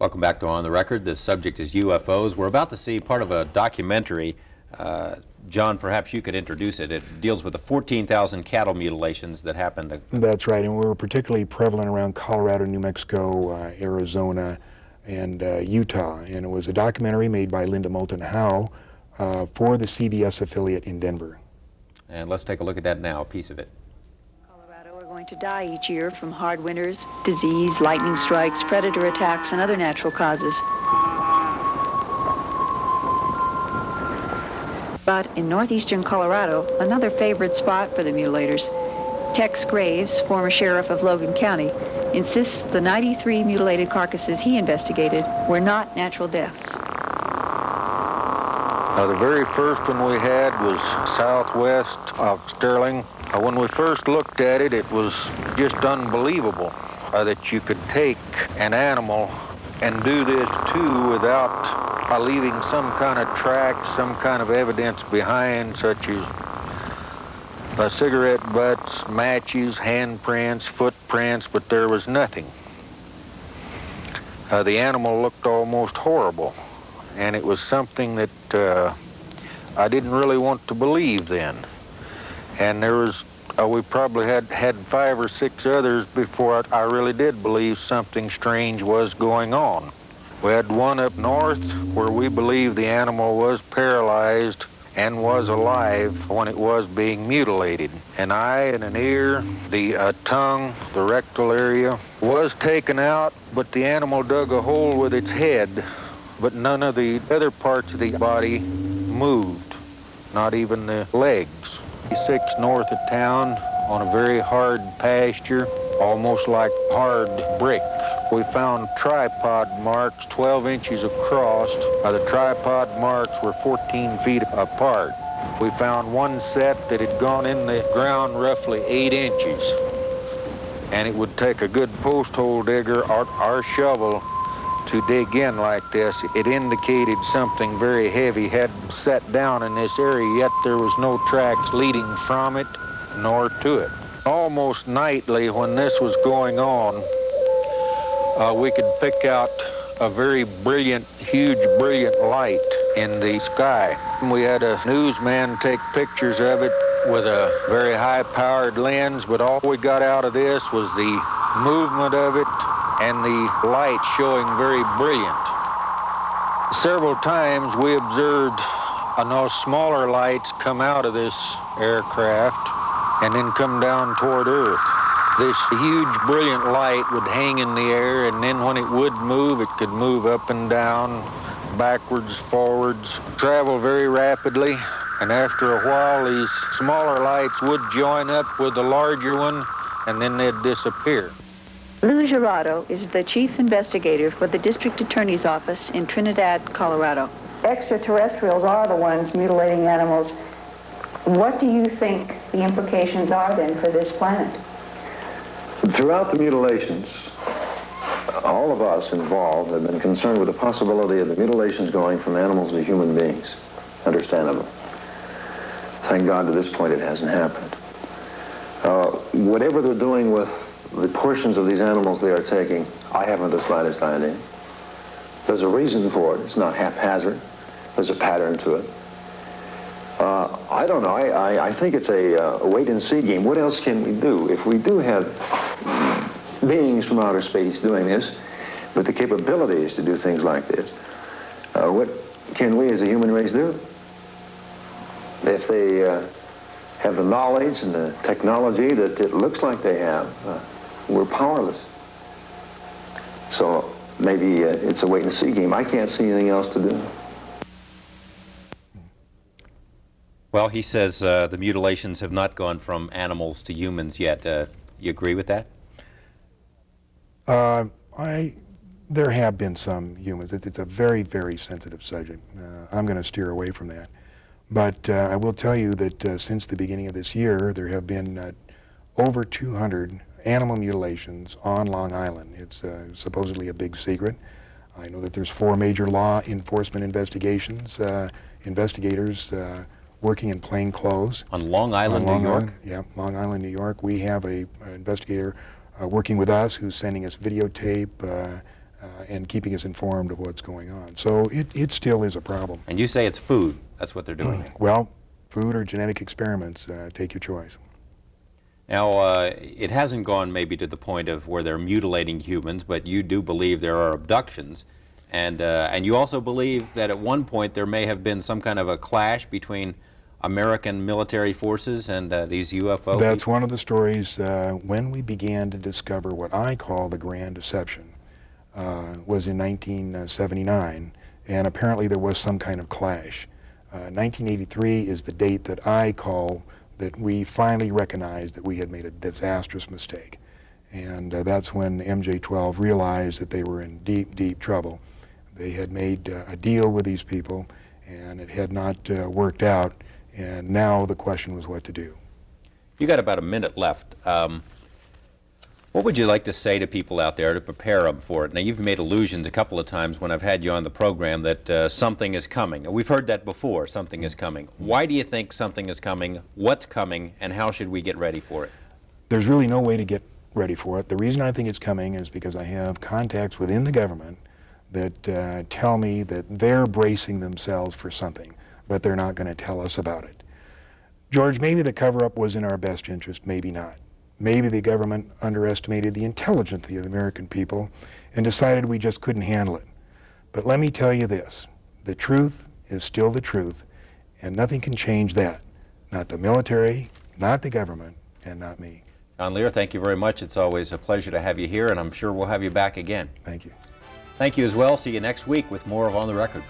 Welcome back to On the Record. The subject is UFOs. We're about to see part of a documentary. John, perhaps you could introduce it. It deals with the 14,000 cattle mutilations that happened. That's right, and we were particularly prevalent around Colorado, New Mexico, Arizona, and Utah. And it was a documentary made by Linda Moulton Howe for the CBS affiliate in Denver. And let's take a look at that now, a piece of it. Colorado are going to die each year from hard winters, disease, lightning strikes, predator attacks, and other natural causes. But in northeastern Colorado, another favorite spot for the mutilators, Tex Graves, former sheriff of Logan County, insists the 93 mutilated carcasses he investigated were not natural deaths. The very first one we had was southwest of Sterling. When we first looked at it, it was just unbelievable that you could take an animal and do this too without leaving some kind of track, some kind of evidence behind, such as cigarette butts, matches, handprints, footprints, but there was nothing. The animal looked almost horrible, and it was something that I didn't really want to believe then. And there was, we probably had 5 or 6 others before I really did believe something strange was going on. We had one up north where we believe the animal was paralyzed and was alive when it was being mutilated. An eye and an ear, the tongue, the rectal area was taken out, but the animal dug a hole with its head, but none of the other parts of the body moved, not even the legs. 6 north of town on a very hard pasture, almost like hard brick. We found tripod marks 12 inches across. The tripod marks were 14 feet apart. We found one set that had gone in the ground roughly 8 inches. And it would take a good post hole digger or shovel to dig in like this. It indicated something very heavy had sat down in this area, yet there was no tracks leading from it nor to it. Almost nightly when this was going on, we could pick out a very brilliant, huge, brilliant light in the sky. We had a newsman take pictures of it with a very high-powered lens, but all we got out of this was the movement of it and the light showing very brilliant. Several times we observed smaller lights come out of this aircraft and then come down toward Earth. This huge, brilliant light would hang in the air, and then when it would move, it could move up and down, backwards, forwards, travel very rapidly, and after a while, these smaller lights would join up with the larger one, and then they'd disappear. Lou Gerardo is the chief investigator for the district attorney's office in Trinidad, Colorado. Extraterrestrials are the ones mutilating animals. What do you think the implications are then for this planet? Throughout the mutilations, all of us involved have been concerned with the possibility of the mutilations going from animals to human beings. Understandable. Thank God to this point it hasn't happened. Whatever they're doing with the portions of these animals they are taking, I haven't the slightest idea. There's a reason for it. It's not haphazard. There's a pattern to it. I don't know. I think it's a wait-and-see game. What else can we do? If we do have beings from outer space doing this, with the capabilities to do things like this, what can we as a human race do? If they have the knowledge and the technology that it looks like they have, we're powerless. So maybe it's a wait-and-see game. I can't see anything else to do. Well, he says the mutilations have not gone from animals to humans yet. You agree with that? There have been some humans. It's a very, very sensitive subject. I'm going to steer away from that. But I will tell you that since the beginning of this year, there have been over 200 animal mutilations on Long Island. It's supposedly a big secret. I know that there's 4 major law enforcement investigators working in plain clothes. On Long Island, New York? Yeah, Long Island, New York. We have an investigator working with us who's sending us videotape and keeping us informed of what's going on. So it still is a problem. And you say it's food. That's what they're doing. Well, food or genetic experiments, take your choice. Now, it hasn't gone maybe to the point of where they're mutilating humans, but you do believe there are abductions. And you also believe that at one point there may have been some kind of a clash between American military forces and these UFO That's people? one of the stories when we began to discover what I call the Grand Deception. Was in 1979, and apparently there was some kind of clash. 1983 is the date that I call that we finally recognized that we had made a disastrous mistake. And that's when MJ-12 realized that they were in deep, deep trouble. They had made a deal with these people, and it had not worked out, and now the question was what to do. You got about a minute left. What would you like to say to people out there to prepare them for it? Now, you've made allusions a couple of times when I've had you on the program that something is coming. We've heard that before, something is coming. Why do you think something is coming? What's coming? And how should we get ready for it? There's really no way to get ready for it. The reason I think it's coming is because I have contacts within the government that tell me that they're bracing themselves for something, but they're not going to tell us about it. George, maybe the cover-up was in our best interest, maybe not. Maybe the government underestimated the intelligence of the American people and decided we just couldn't handle it. But let me tell you this, the truth is still the truth, and nothing can change that. Not the military, not the government, and not me. John Lear, thank you very much. It's always a pleasure to have you here, and I'm sure we'll have you back again. Thank you. Thank you as well. See you next week with more of On the Record.